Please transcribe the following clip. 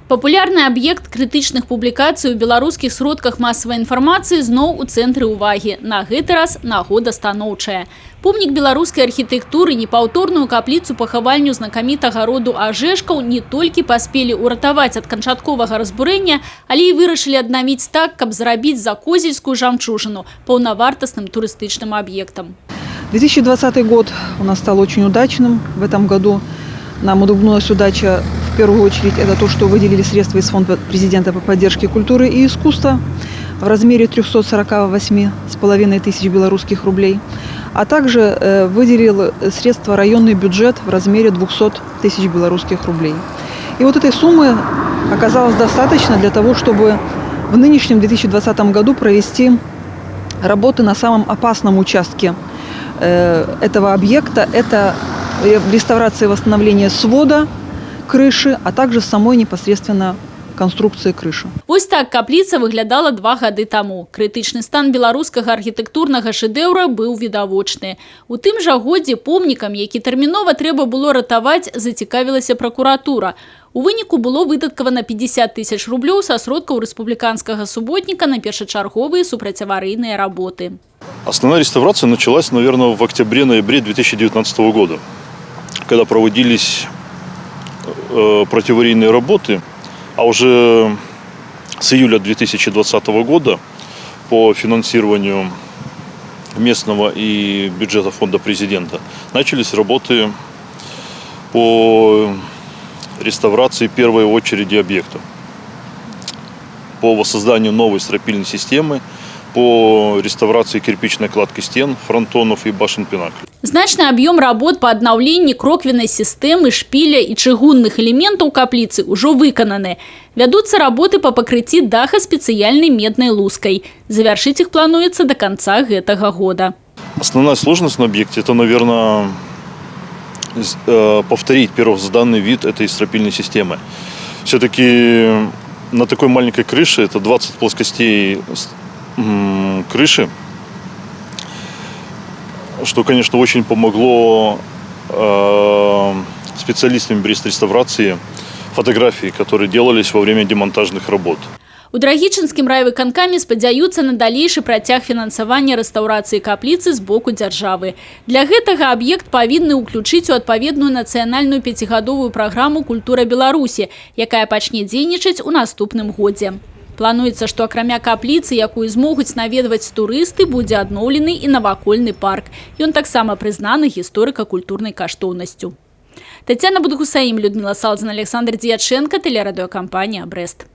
Папулярны аб'ект крытычных публікацый у беларускіх сродках масавай інфармацыі зноў у цэнтры ўвагі. На гэты раз нагода станоўчая. Помнік беларускай архітэктуры, непаўторную капліцу-пахавальню знакамітага роду Ажэшкаў не толькі паспелі ўратаваць ад канчатковага разбурэння, але і вырашылі аднавіць так, каб зрабіць закозельскую жамчужыну паўнавартасным турыстычным аб'ектам. 2020 год у нас стал очень удачным. В этом году нам улыбнулась удача. В первую очередь это то, что выделили средства из Фонда президента по поддержке культуры и искусства в размере 348,5 тысяч белорусских рублей, а также выделил средства районный бюджет в размере 200 тысяч белорусских рублей. И вот этой суммы оказалось достаточно для того, чтобы в нынешнем 2020 году провести работы на самом опасном участке этого объекта. Это реставрация и восстановление свода, крыши, а также самой непосредственно конструкции крыши. Вось так капліца выглядала 2 гады таму. Крытычны стан беларускага архітэктурнага шэдэўра быў відавочны. У тым жа годзе помнікам, які тэрмінова трэба было ратаваць, зацікавілася пракуратура. У выніку было выдаткавана 50 тысяч рублёў са сродкаў рэспубліканскага суботніка на першачарговыя супрацьаварыйныя работы. Основная реставрация началась, наверное, в октябре-ноябре 2019 года, когда проводились противоаварийные работы, а уже с июля 2020 года по финансированию местного и бюджета Фонда президента начались работы по реставрации первой очереди объекта, по воссозданию новой стропильной системы, по реставрации кирпичной кладки стен, фронтонов и башен пинаклей. Значны аб'ём работ па аднаўленні кроквеннай сістэмы, шпіля і чыгунных элементаў капліцы ўжо выкананы. Вядуцца работы па пакрыцці даха спецыяльнай меднай лускай. Завяршыць іх плануецца до конца гэтага года. Основная сложность на объекте – это, наверное, повторить первозданный вид этой стропильной системы. Все-таки на такой маленькой крыше, это 20 плоскостей крыши, что, конечно, очень помогло специалистам Брестреставрации фотографии, которые делались во время демонтажных работ. У Драгічынскім райвыканкаме спадзяюцца на далейшы працяг фінансавання рэстаўрацыі капліцы з боку дзяржавы. Для гэтага аб'ект павінны ўключыць у адпаведную нацыянальную 5гадовую праграму «Культура Беларусі», якая пачне дзейнічаць у наступным годзе. Плануецца, што акрамя капліцы, якую змогуць наведваць турысты, будзе адноўлены і навакольны парк. Ён таксама прызнаны гісторыка-культурнай каштоўнасцю. Тетяна Будгусаім, Людмила Салдзин, Александр Дьяченко, телерадиокомпания «Брест».